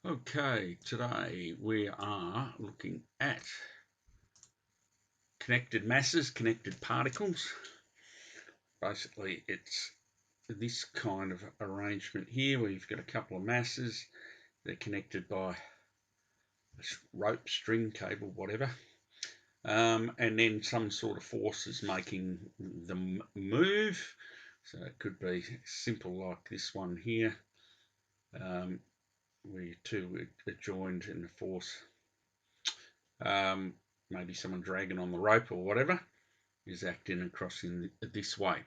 Okay, today we are looking at connected masses, connected particles. Basically, it's this kind of arrangement here where you've got a couple of masses. They're connected by a rope, string, cable, whatever. And then some sort of force is making them move. So it could be simple like this one here, where two are joined in the force. Maybe someone dragging on the rope or whatever is acting across in this way.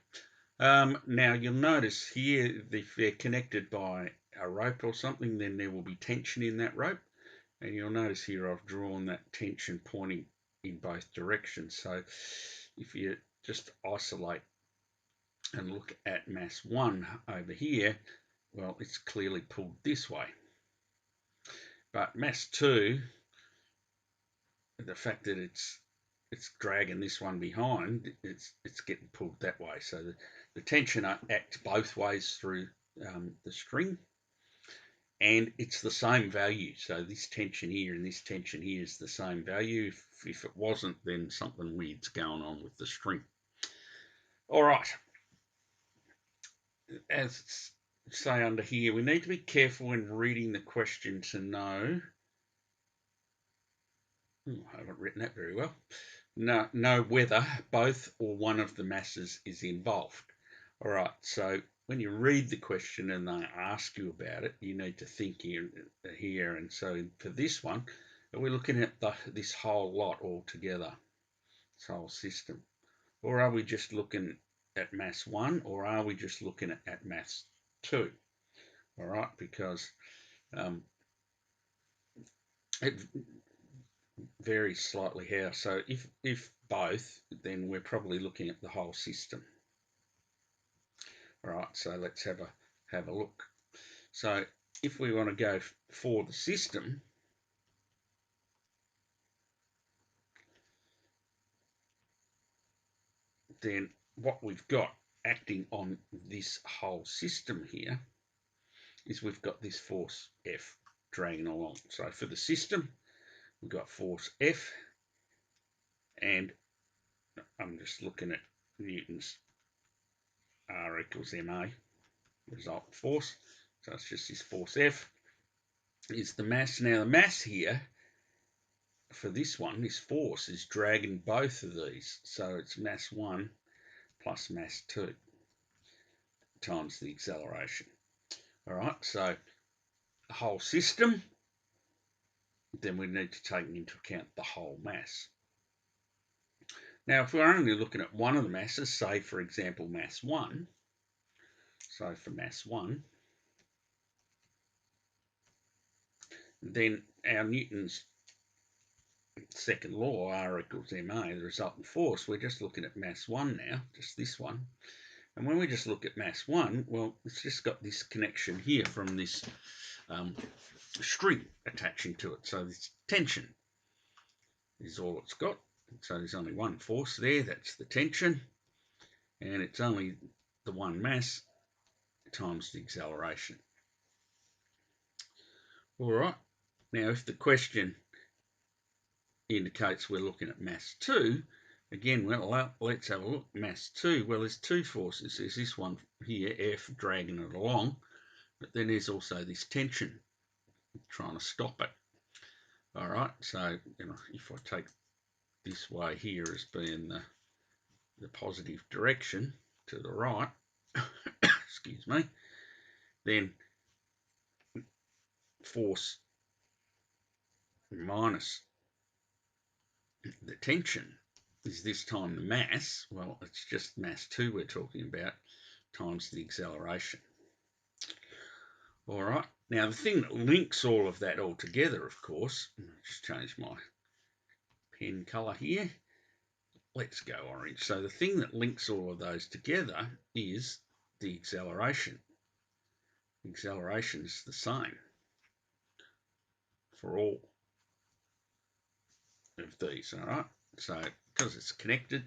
Now you'll notice here, if they're connected by a rope or something, then there will be tension in that rope. And you'll notice here I've drawn that tension pointing in both directions. So if you just isolate and look at mass 1 over here, well, it's clearly pulled this way. But mass 2, the fact that it's dragging this one behind, it's getting pulled that way. So the tension acts both ways through the string, and it's the same value. So this tension here and this tension here is the same value. If it wasn't, then something weird's going on with the string. All right, as say under here, we need to be careful when reading the question to know. I haven't written that very well. Know whether both or one of the masses is involved. All right, so when you read the question and they ask you about it, you need to think here. And so for this one, are we looking at this whole lot all together, this whole system? Or are we just looking at mass 1, or are we just looking at mass 2? All right, because it varies slightly how. So if both, then we're probably looking at the whole system. All right, so let's have a look. So if we want to go for the system, then what we've got acting on this whole system here is we've got this force F dragging along. So for the system, we've got force F, and I'm just looking at Newton's R equals ma, resultant force. So it's just this force F is the mass. Now the mass here for this one, this force is dragging both of these. So it's mass 1 plus mass 2 times the acceleration. All right, so the whole system, then we need to take into account the whole mass. Now, if we're only looking at one of the masses, say, for example, mass 1, so for mass 1, then our Newton's second law, R equals ma, the resultant force, we're just looking at mass 1 now, just this one. And when we just look at mass 1, well, it's just got this connection here from this string attaching to it. So this tension is all it's got. So there's only one force there, that's the tension, and it's only the one mass times the acceleration. All right, now if the question indicates we're looking at mass 2, again, well, let's have a look. Mass 2, well, there's two forces. There's this one here, F, dragging it along, but then there's also this tension trying to stop it. All right, so if I take this way here as being the positive direction to the right, excuse me, then force minus the tension is this time the mass. Well, it's just mass 2 we're talking about times the acceleration. All right, now the thing that links all of that all together, of course, I'll just change my pen color here. Let's go orange. So the thing that links all of those together is the acceleration. The acceleration is the same for all of these, all right? So because it's connected,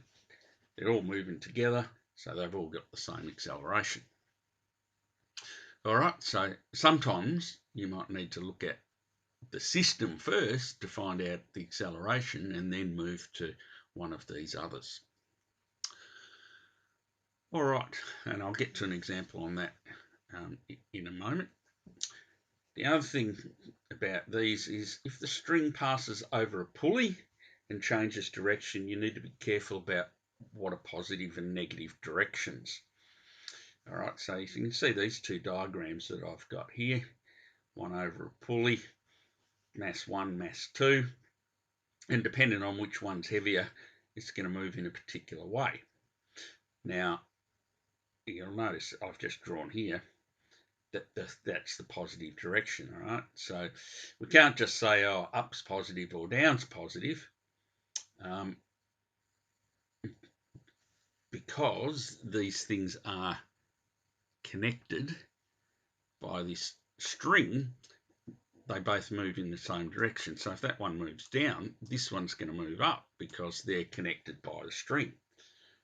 they're all moving together, so they've all got the same acceleration. All right, so sometimes you might need to look at the system first to find out the acceleration and then move to one of these others. All right, and I'll get to an example on that in a moment. The other thing about these is if the string passes over a pulley and changes direction, you need to be careful about what are positive and negative directions. All right, so you can see these two diagrams that I've got here, one over a pulley, mass 1, mass 2, and depending on which one's heavier, it's going to move in a particular way. Now, you'll notice I've just drawn here that that's the positive direction, all right? So we can't just say, oh, up's positive or down's positive, because these things are connected by this string. They both move in the same direction. So if that one moves down, this one's going to move up because they're connected by the string.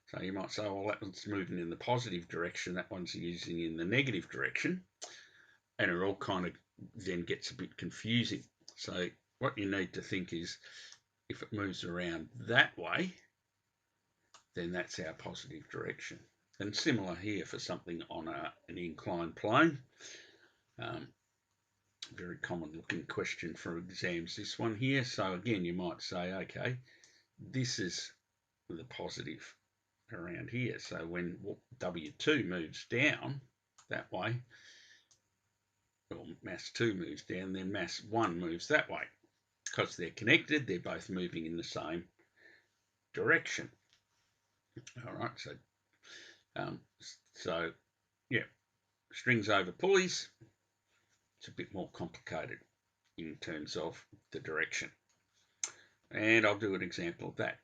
So you might say, well, that one's moving in the positive direction, that one's using in the negative direction. And it all kind of then gets a bit confusing. So what you need to think is, if it moves around that way, then that's our positive direction. And similar here for something on an inclined plane. Very common looking question for exams, this one here. So again, you might say, okay, this is the positive around here. So when W2 moves down that way, or mass 2 moves down, then mass 1 moves that way. Because they're connected, they're both moving in the same direction. All right, so yeah, strings over pulleys, it's a bit more complicated in terms of the direction. And I'll do an example of that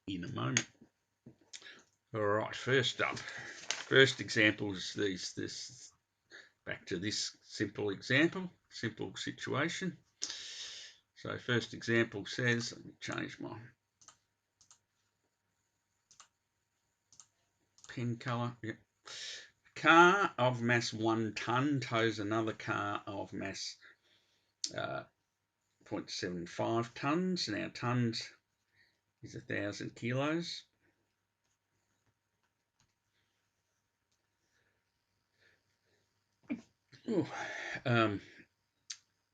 in a moment. All right, first example is this back to this simple example, simple situation. So first example says, let me change my pen color. Yep. Car of mass 1 ton tows another car of mass 0.75 tons. Now tons is 1,000 kilos.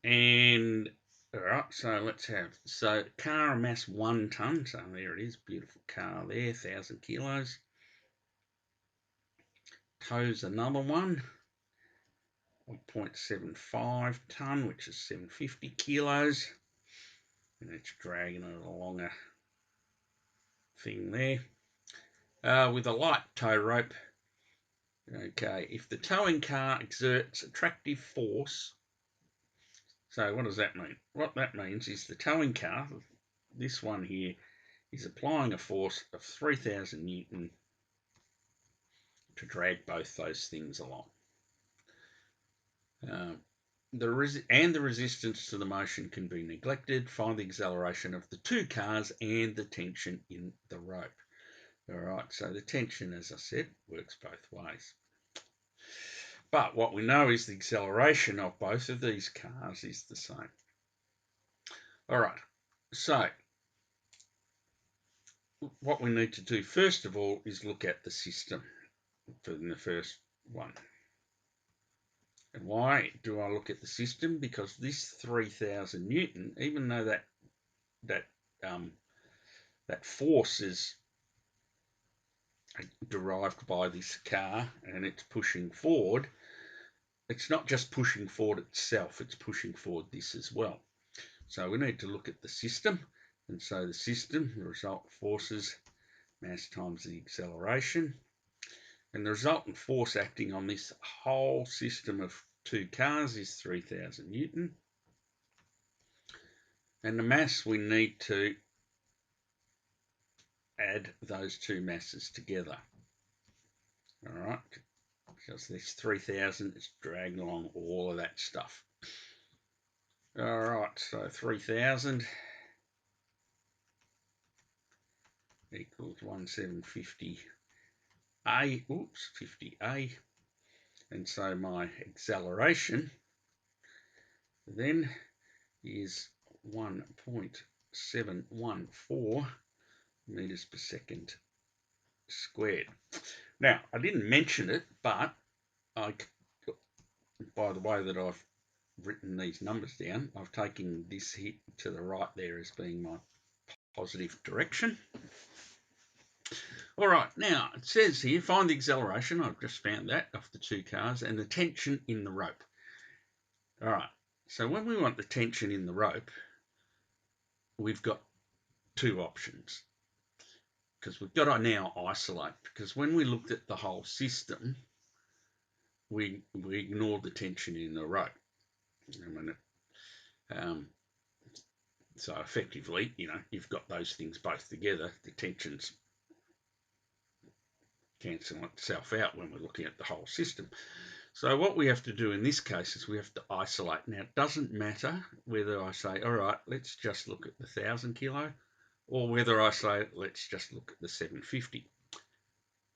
And all right, so let's have, so car mass 1 ton, so there it is, beautiful car there, 1,000 kilos. Tows another one, 0.75 ton, which is 750 kilos. And it's dragging it along a thing there. With a light tow rope. Okay, if the towing car exerts attractive force, so what does that mean? What that means is the towing car, this one here, is applying a force of 3,000 Newton to drag both those things along. The resistance to the motion can be neglected. Find the acceleration of the two cars and the tension in the rope. All right, so the tension, as I said, works both ways. But what we know is the acceleration of both of these cars is the same. All right, so what we need to do first of all is look at the system for the first one. And why do I look at the system? Because this 3,000 Newton, even though that force is derived by this car and it's pushing forward, it's not just pushing forward itself, it's pushing forward this as well. So we need to look at the system. And so the system, the resultant forces, mass times the acceleration. And the resultant force acting on this whole system of two cars is 3,000 Newton. And the mass, we need to add those two masses together. All right, because this 3,000 is dragging along all of that stuff. All right, so 3,000 equals 1,750 A, 50 A. And so my acceleration then is 1.714 meters per second squared. Now, I didn't mention it, but by the way that I've written these numbers down, I've taken this hit to the right there as being my positive direction. All right, now it says here, find the acceleration. I've just found that off the two cars, and the tension in the rope. All right, so when we want the tension in the rope, we've got two options, because we've got to now isolate, because when we looked at the whole system, we ignored the tension in the rope. So effectively, you've got those things both together. The tensions cancel itself out when we're looking at the whole system. So what we have to do in this case is we have to isolate. Now, it doesn't matter whether I say, all right, let's just look at the 1,000 kilo, or whether I say, let's just look at the 750.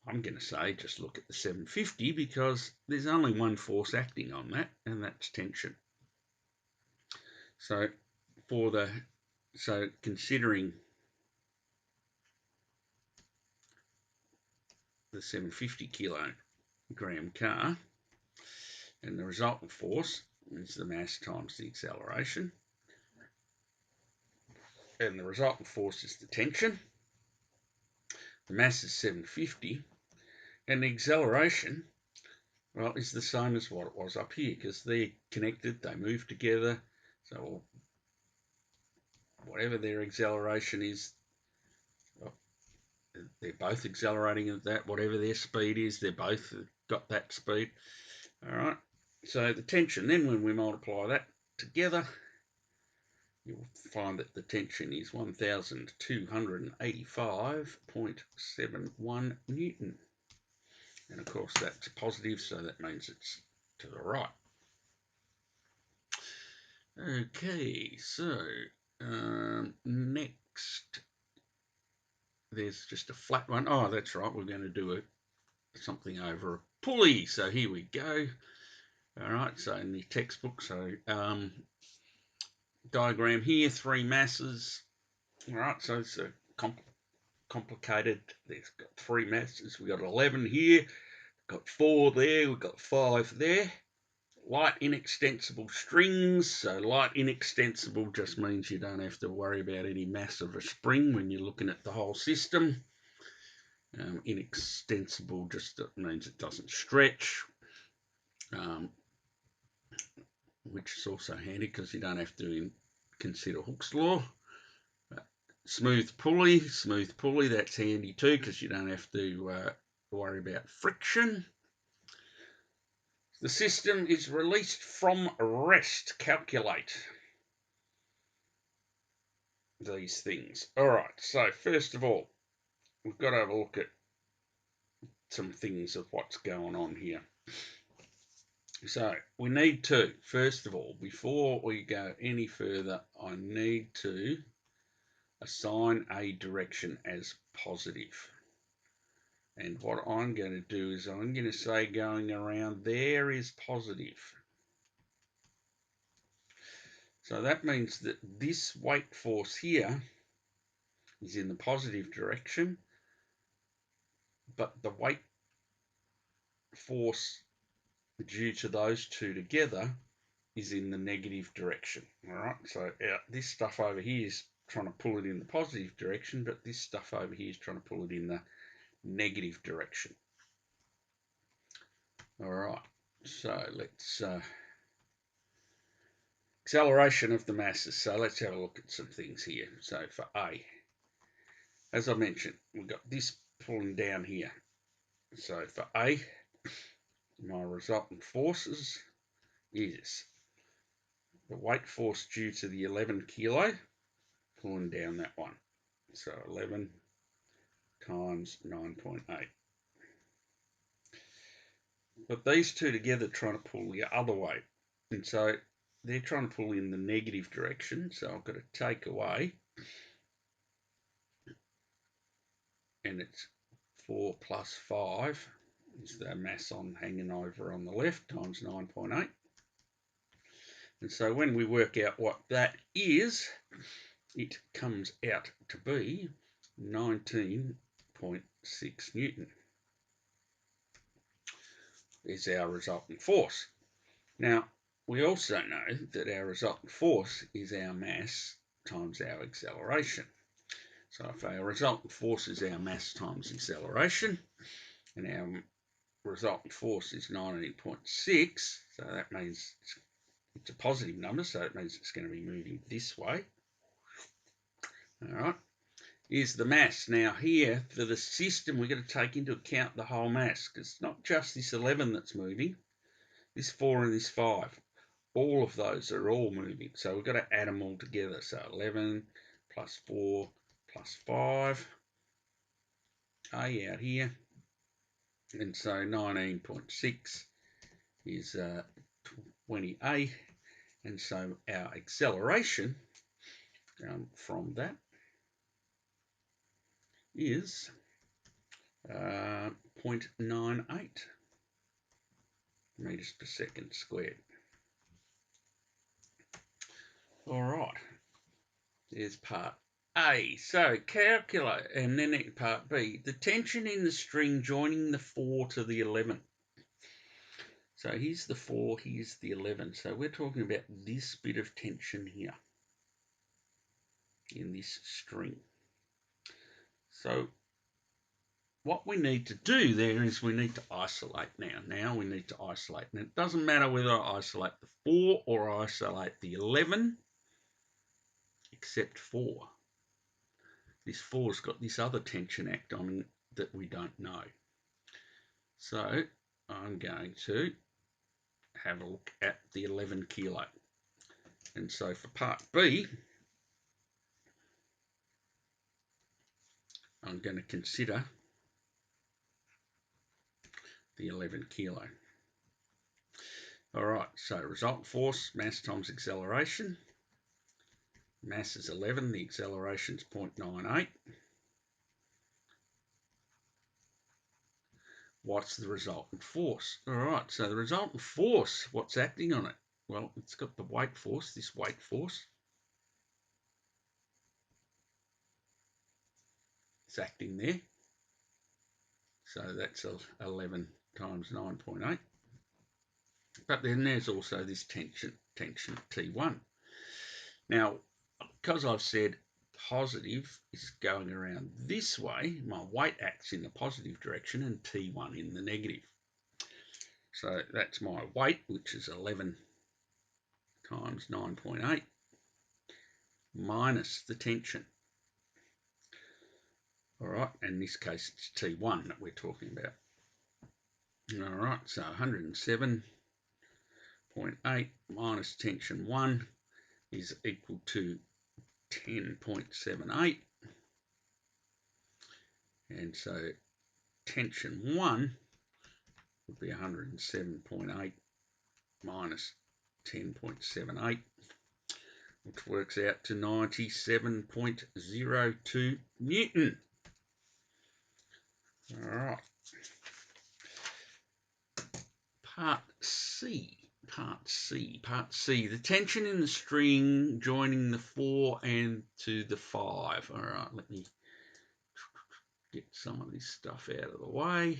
I'm going to say just look at the 750 because there's only one force acting on that, and that's tension. So considering the 750 kilogram car, and the resultant force is the mass times the acceleration, and the resultant force is the tension. The mass is 750, and the acceleration, well, is the same as what it was up here, because they're connected, they move together, so whatever their acceleration is, they're both accelerating at that. Whatever their speed is, they're both got that speed. All right, so the tension, then when we multiply that together, you'll find that the tension is 1,285.71 Newton. And of course that's positive, so that means it's to the right. Okay, so next, there's just a flat one. Oh, that's right, we're going to do something over a pulley. So here we go. All right, so in the textbook, so diagram here, three masses. All right, so it's a complicated. There's got three masses. We've got 11 here, got 4 there, we've got 5 there. Light inextensible strings. So light inextensible just means you don't have to worry about any mass of a spring when you're looking at the whole system. Inextensible just means it doesn't stretch, which is also handy because you don't have to consider Hooke's law. Smooth pulley, that's handy too because you don't have to worry about friction. The system is released from rest. Calculate these things. All right, so first of all, we've got to have a look at some things of what's going on here. So we need to, first of all, before we go any further, I need to assign a direction as positive. And what I'm going to do is I'm going to say going around there is positive. So that means that this weight force here is in the positive direction, but the weight force due to those two together is in the negative direction. All right, so this stuff over here is trying to pull it in the positive direction, but this stuff over here is trying to pull it in the negative direction. All right, so let's acceleration of the masses. So let's have a look at some things here. So for A, as I mentioned, we've got this pulling down here. So for A, my resultant forces is the weight force due to the 11 kilo pulling down that one. So 11 times 9.8. But these two together trying to pull the other way. And so they're trying to pull in the negative direction. So I've got to take away, and it's 4 plus 5 is the mass on hanging over on the left times 9.8. And so when we work out what that is, it comes out to be 19.6 Newton is our resultant force. Now, we also know that our resultant force is our mass times our acceleration. So if our resultant force is our mass times acceleration, and our resultant force is 19.6, so that means it's a positive number, so it means it's going to be moving this way. All right, is the mass. Now here, for the system, we're going to take into account the whole mass, because it's not just this 11 that's moving, this 4 and this 5. All of those are all moving, so we've got to add them all together. So 11 plus 4 plus 5, A out here, and so 19.6 is 20A, and so our acceleration from that is 0.98 meters per second squared. All right, there's part A. So calculate, and then part B, the tension in the string joining the 4 to the 11. So here's the 4, here's the 11. So we're talking about this bit of tension here in this string. So what we need to do there is we need to isolate now. Now we need to isolate. And it doesn't matter whether I isolate the 4 or I isolate the 11, except 4. This 4's got this other tension act on it that we don't know. So I'm going to have a look at the 11 kilo. And so for part B, I'm going to consider the 11 kilo. All right, so resultant force, mass times acceleration. Mass is 11, the acceleration is 0.98. What's the resultant force? All right, so the resultant force, what's acting on it? Well, it's got the weight force, this weight force. It's acting there. So that's 11 times 9.8. But then there's also this tension T1. Now, because I've said positive is going around this way, my weight acts in the positive direction and T1 in the negative. So that's my weight, which is 11 times 9.8 minus the tension. All right, in this case, it's T1 that we're talking about. All right, so 107.8 minus tension 1 is equal to 10.78. And so tension 1 would be 107.8 minus 10.78, which works out to 97.02 Newton. All right. Part C. The tension in the string joining the 4 and to the 5. All right, let me get some of this stuff out of the way.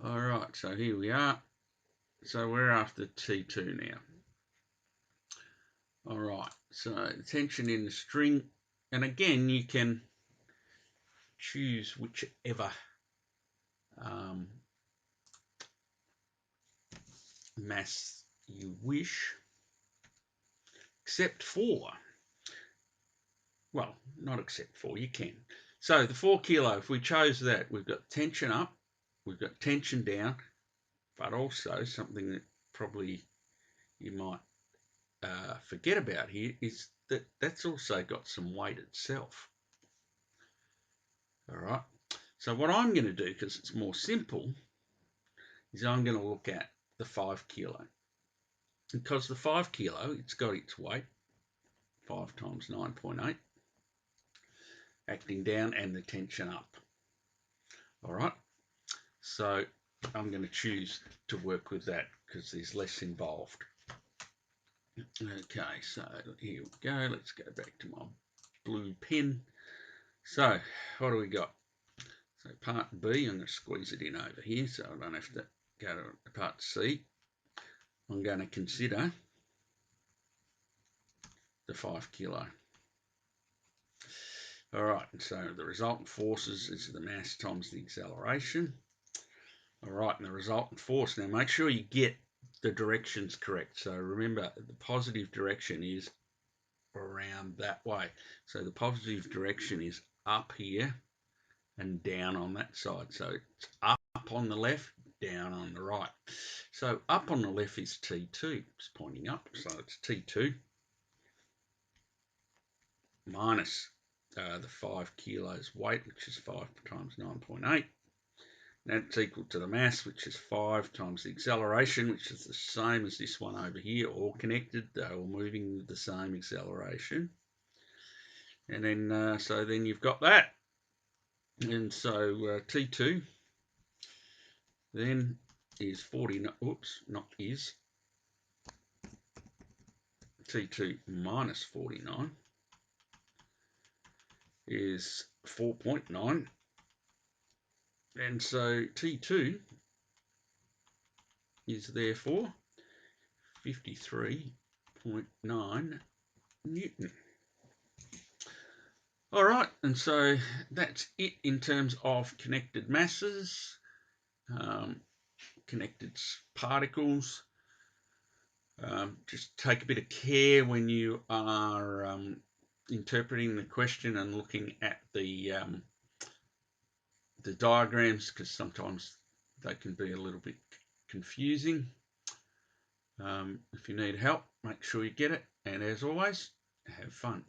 All right, so here we are. So we're after T2 now. All right, so the tension in the string, and again, you can choose whichever mass you wish, except for, well, not except for, you can. So the 4 kilo, if we chose that, we've got tension up, we've got tension down, but also something that probably you might forget about here is that that's also got some weight itself. All right, so what I'm going to do, because it's more simple, is I'm going to look at the 5 kilo. Because the 5 kilo, it's got its weight, 5 times 9.8, acting down and the tension up. All right, So I'm going to choose to work with that because there's less involved. Okay, so here we go. Let's go back to my blue pen. So what do we got? So part B, I'm going to squeeze it in over here so I don't have to go to part C. I'm going to consider the 5 kilo. All right, so the resultant forces is the mass times the acceleration. All right, and the resultant force. Now make sure you get the directions correct. So remember, the positive direction is around that way. So the positive direction is up here and down on that side. So it's up on the left, down on the right. So up on the left is T2. It's pointing up, so it's T2 minus the 5 kilos weight, which is 5 times 9.8. That's equal to the mass, which is 5 times the acceleration, which is the same as this one over here, all connected. They're all moving with the same acceleration. And then, so then you've got that. And so T2 then is 49, oops, not is, T2 minus 49 is 4.9. And so T2 is therefore 53.9 Newton. All right, and so that's it in terms of connected masses, connected particles. Just take a bit of care when you are interpreting the question and looking at the diagrams, because sometimes they can be a little bit confusing. If you need help, make sure you get it, and as always, have fun.